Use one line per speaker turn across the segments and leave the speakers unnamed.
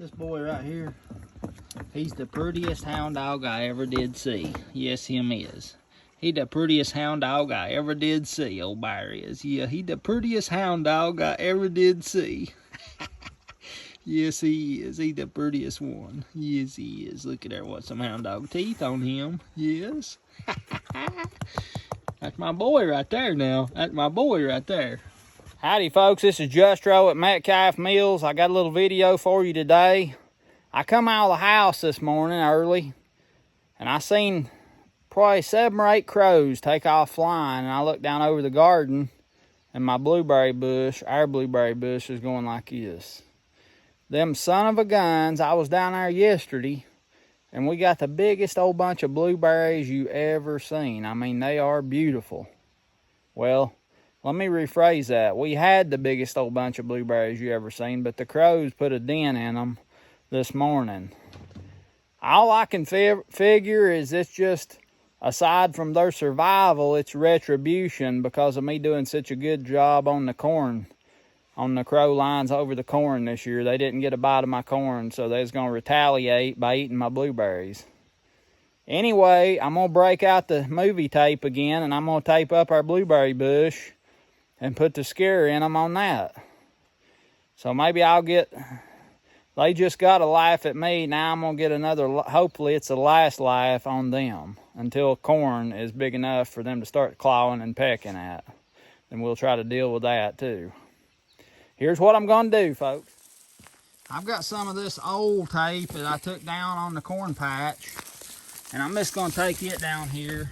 This boy right here, he's the prettiest hound dog I ever did see. Yes, him is. He the prettiest hound dog I ever did see, old Bear is. Yeah, he the prettiest hound dog I ever did see. Yes, he is. He the prettiest one. Yes, he is. Look at there, what some hound dog teeth on him. Yes. That's my boy right there now. That's my boy right there. Howdy folks, this is Justro at Metcalf Mills. I got a little video for you today. I come out of the house this morning early and I seen probably 7 or 8 crows take off flying, and I looked down over the garden and my blueberry bush, our blueberry bush, is going like this. Them son of a guns, I was down there yesterday and we got the biggest old bunch of blueberries you ever seen. I mean, they are beautiful. Well, let me rephrase that. We had the biggest old bunch of blueberries you ever seen, but the crows put a dent in them this morning. All I can figure is it's just, aside from their survival, it's retribution because of me doing such a good job on the corn, on the crow lines over the corn this year. They didn't get a bite of my corn, so they was going to retaliate by eating my blueberries. Anyway, I'm going to break out the movie tape again, and I'm going to tape up our blueberry bush and put the scare in them on that. So maybe I'll get, they just got a laugh at me. Now I'm going to get another, hopefully it's the last laugh on them until corn is big enough for them to start clawing and pecking at. And we'll try to deal with that too. Here's what I'm going to do, folks. I've got some of this old tape that I took down on the corn patch, and I'm just going to take it down here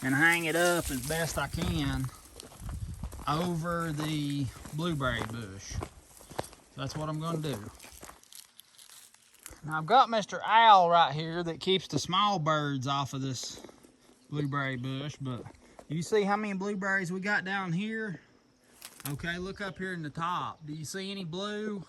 and hang it up as best I can over the blueberry bush. That's what I'm going to do. Now I've got Mr. Owl right here that keeps the small birds off of this blueberry bush, but you see how many blueberries we got down here? Okay, look up here in the top. Do you see any blue?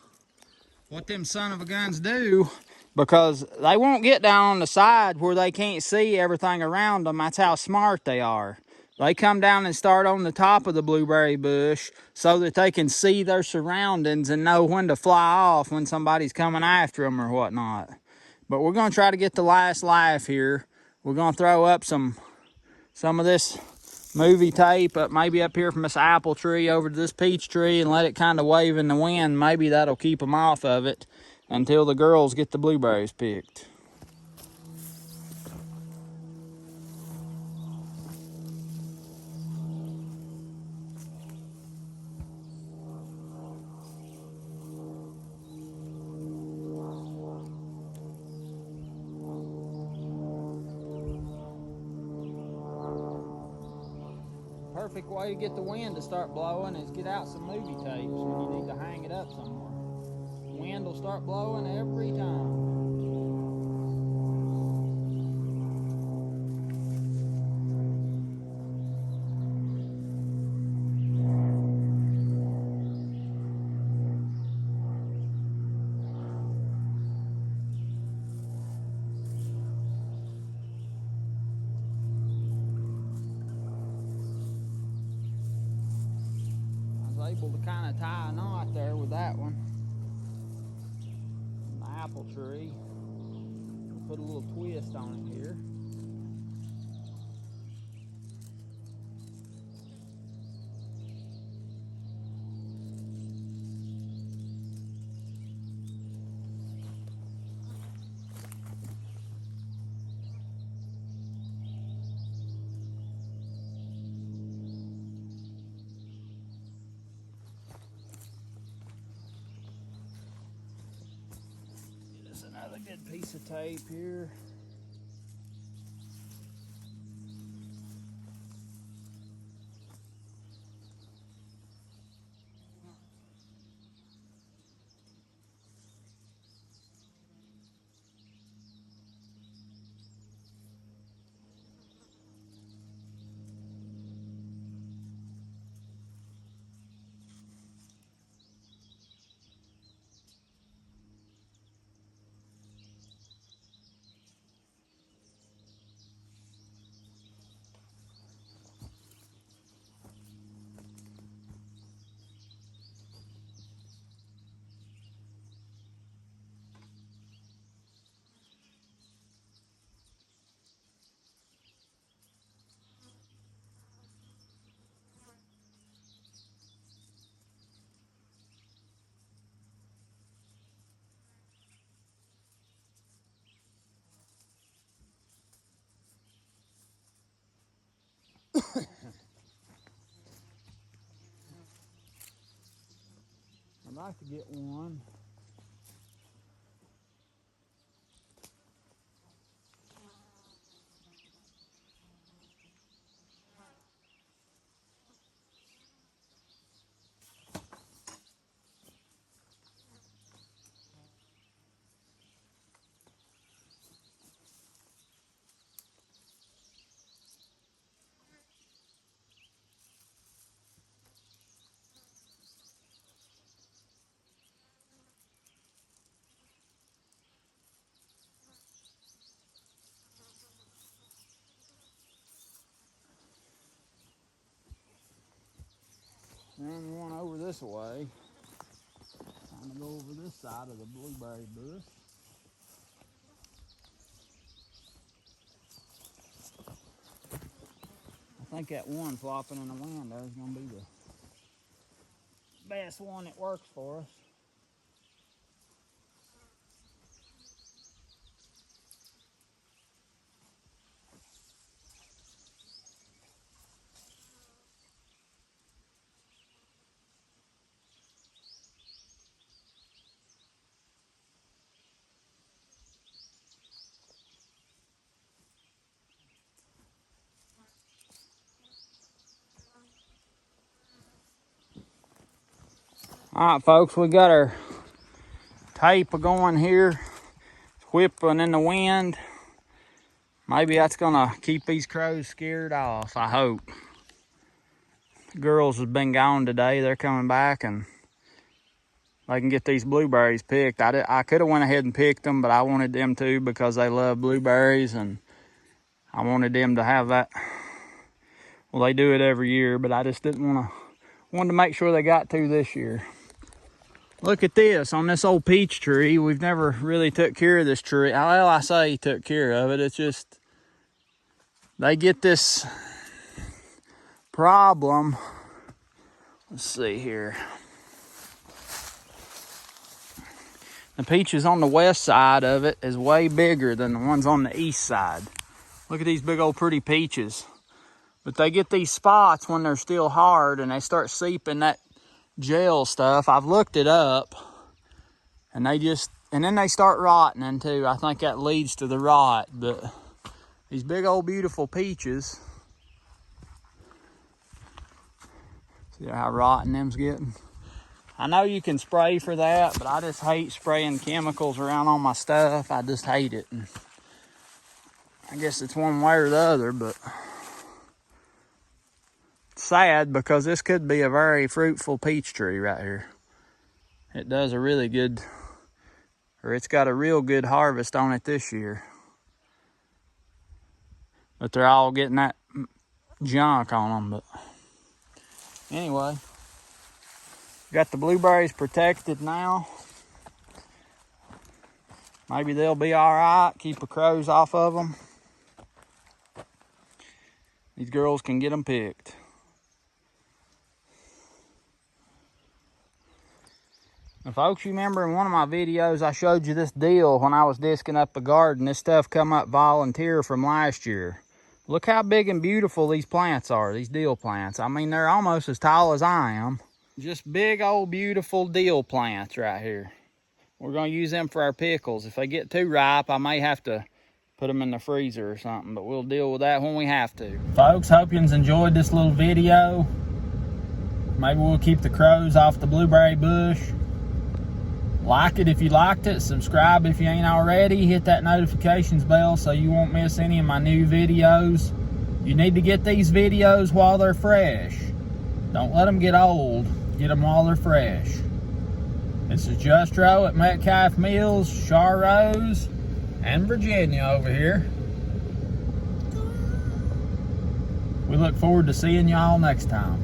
What them son of a guns do, because they won't get down on the side where they can't see everything around them. That's how smart they are. They come down and start on the top of the blueberry bush so that they can see their surroundings and know when to fly off when somebody's coming after them or whatnot. But we're going to try to get the last laugh here. We're going to throw up some of this movie tape up, maybe up here from this apple tree over to this peach tree, and let it kind of wave in the wind. Maybe that'll keep them off of it until the girls get the blueberries picked. Perfect way to get the wind to start blowing is get out some movie tapes when you need to hang it up somewhere. Wind will start blowing every time. Able to kind of tie a knot there with that one. The apple tree. We'll put a little twist on it here. Another good piece of tape here. I'd like to get one. And one over this way. Time to go over this side of the blueberry bush. I think that one flopping in the wind there is going to be the best one that works for us. All right, folks, we got our tape going here. It's whipping in the wind. Maybe that's gonna keep these crows scared off, I hope. The girls have been gone today. They're coming back and they can get these blueberries picked. I could have went ahead and picked them, but I wanted them to because they love blueberries and I wanted them to have that. Well, they do it every year, but I just wanted to make sure they got to this year. Look at this, on this old peach tree. We've never really took care of this tree. Well, I say took care of it. It's just, they get this problem. Let's see here. The peaches on the west side of it is way bigger than the ones on the east side. Look at these big old pretty peaches. But they get these spots when they're still hard and they start seeping that gel stuff. I've looked it up and then they start rotting too. I think that leads to the rot. But these big old beautiful peaches, see how rotten them's getting? I know you can spray for that, but I just hate spraying chemicals around on my stuff. I just hate it. And I guess it's one way or the other, but sad because this could be a very fruitful peach tree right here. It does a really good, or it's got a real good harvest on it this year. But they're all getting that junk on them. But anyway, got the blueberries protected now. Maybe they'll be all right. Keep the crows off of them. These girls can get them picked. Now, folks, you remember in one of my videos I showed you this deal when I was disking up the garden. This stuff come up volunteer from last year. Look how big and beautiful these plants are, these deal plants. I mean, they're almost as tall as I am. Just big old beautiful deal plants right here. We're going to use them for our pickles. If they get too ripe, I may have to put them in the freezer or something, but we'll deal with that when we have to. Folks, hope you enjoyed this little video. Maybe we'll keep the crows off the blueberry bush. Like it if you liked it. Subscribe if you ain't already. Hit that notifications bell so you won't miss any of my new videos. You need to get these videos while they're fresh. Don't let them get old. Get them while they're fresh. This is Justro at Metcalf Mills, Charrose, and Virginia over here. We look forward to seeing y'all next time.